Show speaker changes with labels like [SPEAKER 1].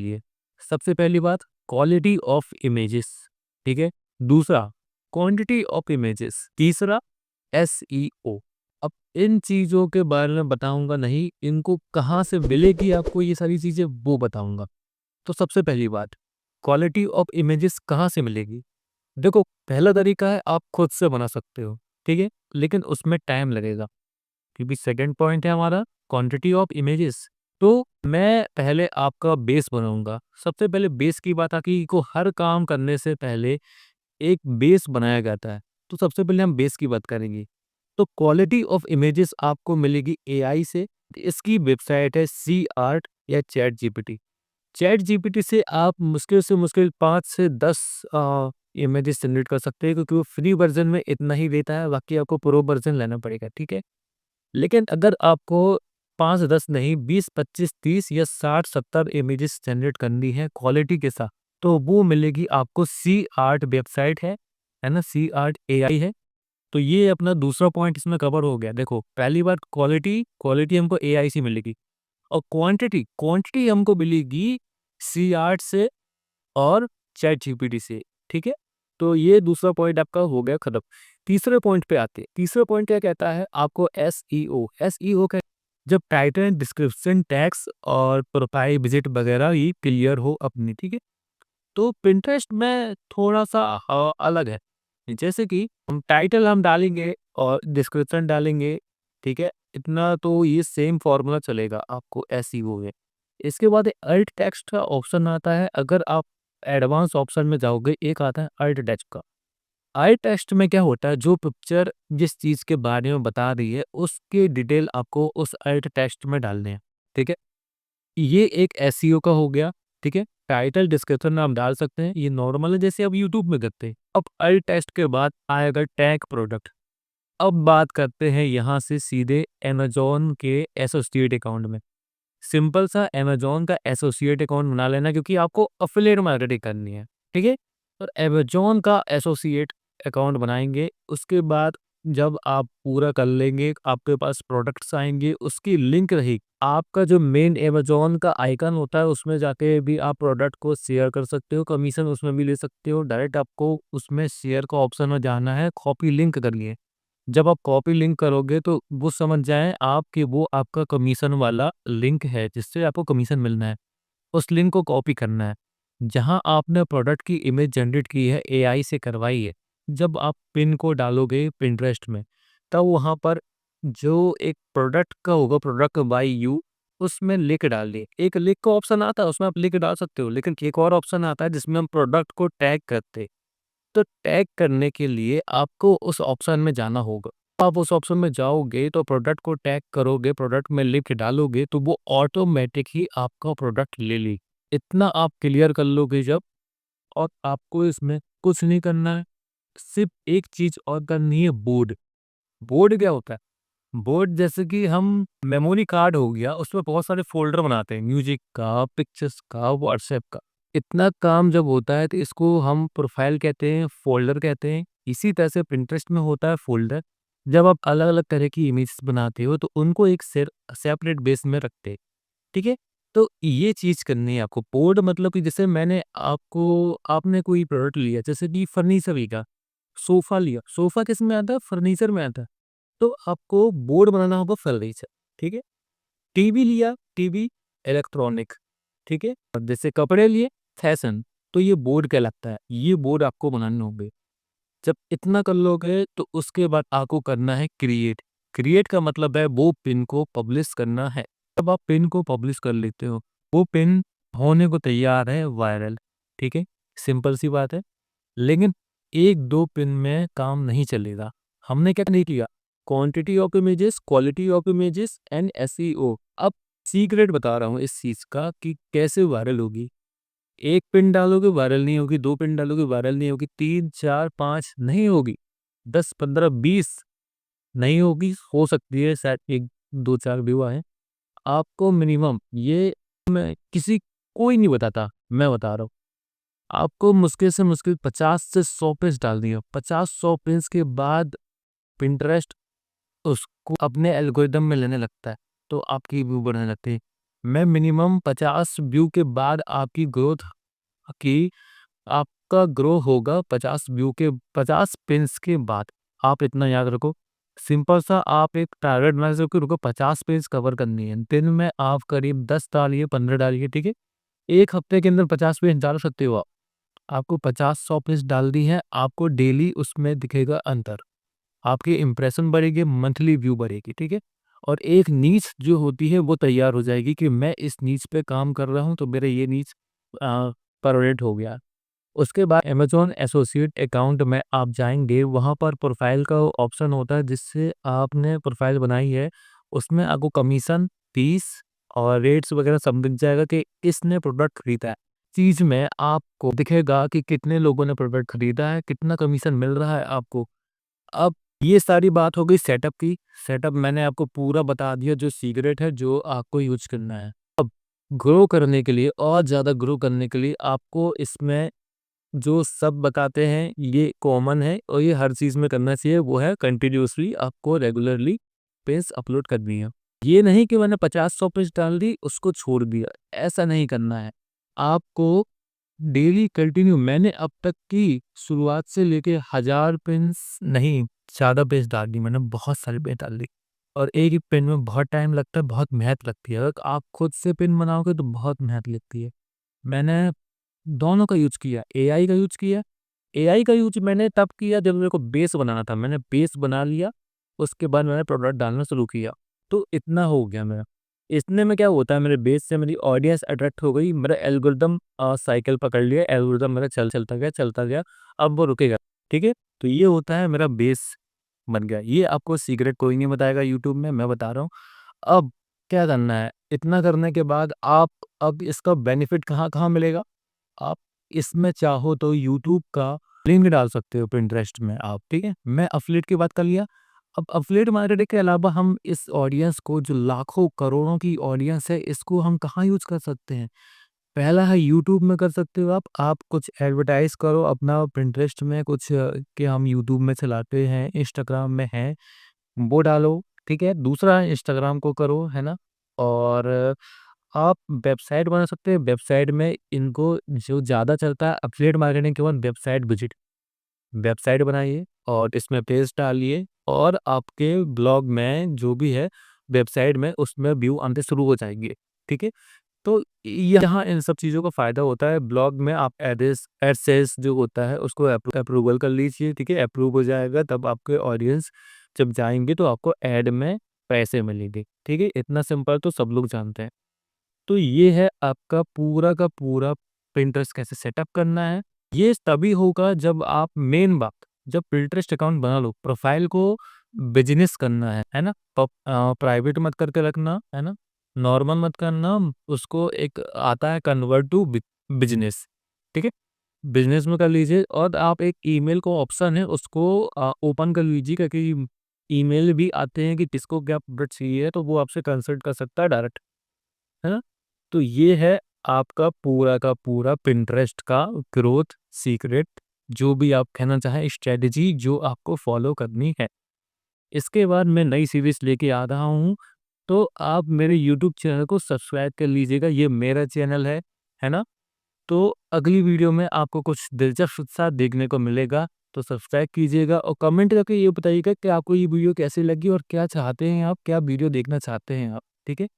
[SPEAKER 1] लिए सबसे पहली बात क्वालिटी ऑफ इमेजेस, ठीक है। दूसरा क्वांटिटी ऑफ इमेजेस। तीसरा एसईओ। अब इन चीज़ों के बारे में बताऊंगा नहीं, इनको कहाँ से मिलेगी आपको ये सारी चीज़ें वो बताऊंगा। तो सबसे पहली बात, क्वालिटी ऑफ इमेजेस कहाँ से मिलेगी। देखो, पहला तरीका है आप खुद से बना सकते हो, ठीक है, लेकिन उसमें टाइम लगेगा, क्योंकि सेकंड पॉइंट है हमारा क्वांटिटी ऑफ इमेजेस। तो मैं पहले आपका बेस बनाऊंगा। सबसे पहले बेस की बात आती को हर काम करने से पहले एक बेस बनाया जाता है। तो सबसे पहले हम बेस की बात करेंगे। तो क्वालिटी ऑफ इमेजेस आपको मिलेगी एआई से। इसकी वेबसाइट है सी आर्ट या चैट जीपीटी। चैट जीपीटी से आप मुश्किल से मुश्किल 5 से 10 इमेजेस जनरेट कर सकते हैं, क्योंकि वो फ्री वर्जन में इतना ही देता है, बाकी आपको प्रो वर्जन लेना पड़ेगा, ठीक है। लेकिन अगर आपको 5-10 नहीं 20-25-30 या 60-70 इमेजेस जनरेट करनी है क्वालिटी के साथ, तो वो मिलेगी आपको सी आर्ट वेबसाइट है ना, सी आर्ट एआई है। तो ये अपना दूसरा पॉइंट इसमें कवर हो गया। देखो, पहली बात क्वालिटी क्वालिटी हमको एआई से मिलेगी, और क्वांटिटी क्वांटिटी हमको मिलेगी सी आर्ट से और चैट जीपीटी से, ठीक है। तो ये दूसरा पॉइंट आपका हो गया खत्म। तीसरे पॉइंट पे आते हैं। तीसरा पॉइंट क्या कहता है आपको, एसईओ। एसईओ का जब टाइटल डिस्क्रिप्शन टैग्स और प्रोफाइल विजिट वगैरह ही क्लियर हो अपनी, ठीक है। तो पिंटरेस्ट में थोड़ा सा अलग है। जैसे कि हम टाइटल हम डालेंगे और डिस्क्रिप्शन डालेंगे, ठीक है, इतना तो ये सेम फॉर्मूला चलेगा आपको एसईओ में। इसके बाद अल्ट टेक्स्ट का ऑप्शन आता है। अगर आप एडवांस ऑप्शन में जाओगे, एक आता है अल्ट टेक्स्ट का। अल्ट टेक्स्ट में क्या होता है, जो पिक्चर जिस चीज़ के बारे में बता रही है उसके डिटेल आपको उस अल्ट टेक्स्ट में डालने हैं, ठीक है। ये एक एसईओ का हो गया, ठीक है। टाइटल डिस्क्रिप्शन में आप डाल सकते हैं, ये नॉर्मल है जैसे आप यूट्यूब में करते हैं। अब अल्ट टेक्स्ट के बाद आएगा टैग प्रोडक्ट। अब बात करते हैं यहाँ से सीधे अमेज़न के एसोसिएट अकाउंट में। सिंपल सा अमेज़न का एसोसिएट अकाउंट बना लेना, क्योंकि आपको एफिलिएट मार्केटिंग करनी है, ठीक है। और अमेज़न का एसोसिएट अकाउंट बनाएंगे। उसके बाद जब आप पूरा कर लेंगे, आपके पास प्रोडक्ट्स आएंगे, उसकी लिंक रहेगी। आपका जो मेन अमेज़न का आइकन होता है उसमें जाके भी आप प्रोडक्ट को शेयर कर सकते हो, कमीशन उसमें भी ले सकते हो। डायरेक्ट आपको उसमें शेयर का ऑप्शन में जाना है, कॉपी लिंक करनी है। जब आप कॉपी लिंक करोगे तो वो समझ जाएँ आप कि वो आपका कमीशन वाला लिंक है, जिससे आपको कमीशन मिलना है। उस लिंक को कॉपी करना है। जहाँ आपने प्रोडक्ट की इमेज जनरेट की है, एआई से करवाई है, जब आप पिन को डालोगे पिंटरेस्ट में, तब वहाँ पर जो एक प्रोडक्ट का होगा, प्रोडक्ट बाय यू, उसमें लिंक डालिए। एक लिंक का ऑप्शन आता है, उसमें आप लिंक डाल सकते हो, लेकिन एक और ऑप्शन आता है जिसमें हम प्रोडक्ट को टैग करते हैं। तो टैग करने के लिए आपको उस ऑप्शन में जाना होगा। आप उस ऑप्शन में जाओगे तो प्रोडक्ट को टैग करोगे, प्रोडक्ट में लिंक डालोगे, तो वो ऑटोमेटिक ही आपका प्रोडक्ट ले ली। इतना आप क्लियर कर लोगे जब, और आपको इसमें कुछ नहीं करना है, सिर्फ एक चीज और करनी है, बोर्ड। बोर्ड क्या होता है, बोर्ड जैसे कि हम मेमोरी कार्ड हो गया, उसमें बहुत सारे फ़ोल्डर बनाते हैं, म्यूज़िक का, पिक्चर्स का, व्हाट्सएप का। इतना काम जब होता है तो इसको हम प्रोफ़ाइल कहते हैं, फ़ोल्डर कहते हैं। इसी तरह से पिंटरेस्ट में होता है फ़ोल्डर। जब आप अलग-अलग तरह की इमेजेस बनाते हो तो उनको एक सेपरेट बेस में रखते हैं, ठीक है? तो ये चीज़ करनी है आपको। बोर्ड मतलब कि जैसे मैंने आपको आपने कोई प्रोडक्ट लिया, जैसे कि फर्नीचर ही का, सोफ़ा लिया, सोफ़ा किसमें आता है? फर्नीचर में आता है। तो आपको बोर्ड बनाना होगा फर्नीचर, ठीक है। टीवी लिया, टीवी इलेक्ट्रॉनिक, ठीक है। और जैसे कपड़े लिए, फैशन, तो ये बोर्ड कहलाता है। ये बोर्ड आपको बनाने होंगे। जब इतना कर लोगे तो उसके बाद आपको करना है क्रिएट। क्रिएट का मतलब है वो पिन को पब्लिश करना है। जब आप पिन को पब्लिश कर लेते हो, वो पिन होने को तैयार है वायरल, ठीक है। सिंपल सी बात है। लेकिन 1-2 पिन में काम नहीं चलेगा। हमने क्या नहीं किया, quantity of images, quality of images and SEO. अब सीक्रेट बता रहा हूँ इस चीज़ का कि कैसे वायरल होगी। 1 पिन डालोगे वायरल नहीं होगी, 2 पिन डालोगे वायरल नहीं होगी, 3, 4, 5 नहीं होगी, 10, 15, 20 नहीं होगी। हो सकती है शायद 1, 2, 4 व्यू आए। आपको मिनिमम ये मैं किसी कोई नहीं बताता, मैं बता रहा हूँ। आपको मुश्किल से मुश्किल 50 से 100 पेज डाल दिए। 50-100 पेज के बाद पिंटरेस्ट उसको अपने एल्गोरिदम में लेने लगता है, तो आपकी व्यू बढ़ने लगती है। मैं मिनिमम 50 व्यू के बाद आपकी ग्रोथ की आपका ग्रो होगा 50 व्यू के 50 पिन्स के बाद। आप इतना याद रखो। सिंपल सा आप एक टारगेट बना सकते हो, रुको 50 पेज कवर करनी है। दिन में आप करीब 10 डालिए, 15 डालिए, ठीक है? 1 हफ्ते के अंदर 50 पेज डाल सकते हो आप। आपको 50-100 पेज डाल दी है, आपको डेली उसमें दिखेगा अंतर। आपकी इंप्रेशन बढ़ेगी, मंथली व्यू बढ़ेगी, ठीक है? और एक नीच जो होती है वो तैयार हो जाएगी कि मैं इस नीच पे काम कर रहा हूँ तो मेरा ये नीच परमानेंट हो गया। उसके बाद अमेज़न एसोसिएट अकाउंट में आप जाएँगे, वहाँ पर प्रोफ़ाइल का ऑप्शन होता है जिससे आपने प्रोफ़ाइल बनाई है, उसमें आपको कमीशन, फीस और रेट्स वग़ैरह सब दिख जाएगा कि किसने प्रोडक्ट खरीदा है। चीज़ में आपको दिखेगा कि कितने लोगों ने प्रोडक्ट खरीदा है, कितना कमीशन मिल रहा है आपको। अब ये सारी बात हो गई सेटअप की। सेटअप मैंने आपको पूरा बता दिया जो सीक्रेट है, जो आपको यूज़ करना है। अब ग्रो करने के लिए और ज़्यादा ग्रो करने के लिए आपको इसमें जो सब बताते हैं ये कॉमन है और ये हर चीज़ में करना चाहिए, वो है कंटिन्यूअसली आपको रेगुलरली पेज अपलोड करनी है। ये नहीं कि मैंने 50-100 पेज डाल दी उसको छोड़ दिया, ऐसा नहीं करना है। आपको डेली कंटिन्यू मैंने अब तक की शुरुआत से लेके 1000 पेन्स नहीं, ज़्यादा पेज डाल दी मैंने, बहुत सारी पेज डाल दी। और एक ही पेन में बहुत टाइम लगता है, बहुत मेहनत लगती है। अगर आप खुद से पेन बनाओगे तो बहुत मेहनत लगती है। मैंने दोनों का यूज़ किया, एआई का यूज़ किया। एआई का यूज़ मैंने तब किया जब मेरे को बेस बनाना था। मैंने बेस बना लिया, उसके बाद मैंने प्रोडक्ट डालना शुरू किया। तो इतना हो गया मेरा। इतने में क्या होता है, मेरे बेस से मेरी ऑडियंस अट्रैक्ट हो गई, मेरा एल्गोरिदम साइकिल पकड़ लिया, एल्गोरिदम मेरा चलता गया, अब वो रुकेगा, ठीक है? तो ये होता है मेरा बेस बन गया। ये आपको सीक्रेट कोई नहीं बताएगा यूट्यूब में, मैं बता रहा हूँ। अब क्या करना है, इतना करने के बाद आप अब इसका बेनिफिट कहाँ-कहाँ मिलेगा? आप इसमें चाहो तो यूट्यूब का लिंक डाल सकते हो पिंटरेस्ट में आप, ठीक है? मैं एफिलिएट की बात कर लिया। अब एफिलिएट मार्केटिंग के अलावा हम इस ऑडियंस को जो लाखों करोड़ों की ऑडियंस है, इसको हम कहाँ यूज़ कर सकते हैं? पहला है यूट्यूब में कर सकते हो आप कुछ एडवर्टाइज़ करो अपना पिंटरेस्ट में कुछ कि हम यूट्यूब में चलाते हैं, इंस्टाग्राम में हैं, वो डालो, ठीक है? दूसरा इंस्टाग्राम को करो, है ना? और आप वेबसाइट बना सकते हैं, वेबसाइट में इनको जो ज़्यादा चलता है एफिलिएट मार्केटिंग केवल वेबसाइट विज़िट, वेबसाइट बनाइए और इसमें पेज डालिए और आपके ब्लॉग में जो भी है वेबसाइट में उसमें व्यू आने शुरू हो जाएँगे, ठीक है? तो यहाँ इन सब चीज़ों का फ़ायदा होता है। ब्लॉग में आप एडसेंस जो होता है उसको अप्रूवल कर लीजिए, ठीक है? अप्रूव हो जाएगा तब आपके ऑडियंस जब जाएँगे तो आपको ऐड में पैसे मिलेंगे, ठीक है? इतना सिंपल तो सब लोग जानते हैं। तो ये है आपका पूरा का पूरा पिंटरेस्ट कैसे सेटअप करना है। ये तभी होगा जब आप मेन बात जब पिंटरेस्ट अकाउंट बना लो, प्रोफाइल को बिज़नेस करना है ना? प्राइवेट मत करके रखना, है ना? नॉर्मल मत करना, उसको एक आता है कन्वर्ट टू बिज़नेस, ठीक है? बिज़नेस में कर लीजिए और आप एक ईमेल को ऑप्शन है उसको ओपन कर लीजिए क्योंकि ईमेल भी आते हैं कि किसको क्या प्रोडक्ट चाहिए तो वो आपसे कंसल्ट कर सकता है डायरेक्ट, है ना? तो ये है आपका पूरा का पूरा पिंटरेस्ट का ग्रोथ सीक्रेट जो भी आप कहना चाहें स्ट्रेटजी जो आपको फॉलो करनी है। इसके बाद मैं नई सीरीज़ लेके आ रहा हूँ, तो आप मेरे यूट्यूब चैनल को सब्सक्राइब कर लीजिएगा, ये मेरा चैनल है ना? तो अगली वीडियो में आपको कुछ दिलचस्प सा देखने को मिलेगा, तो सब्सक्राइब कीजिएगा और कमेंट करके ये बताइएगा कि आपको ये वीडियो कैसी लगी और क्या चाहते हैं आप, क्या वीडियो देखना चाहते हैं आप, ठीक है?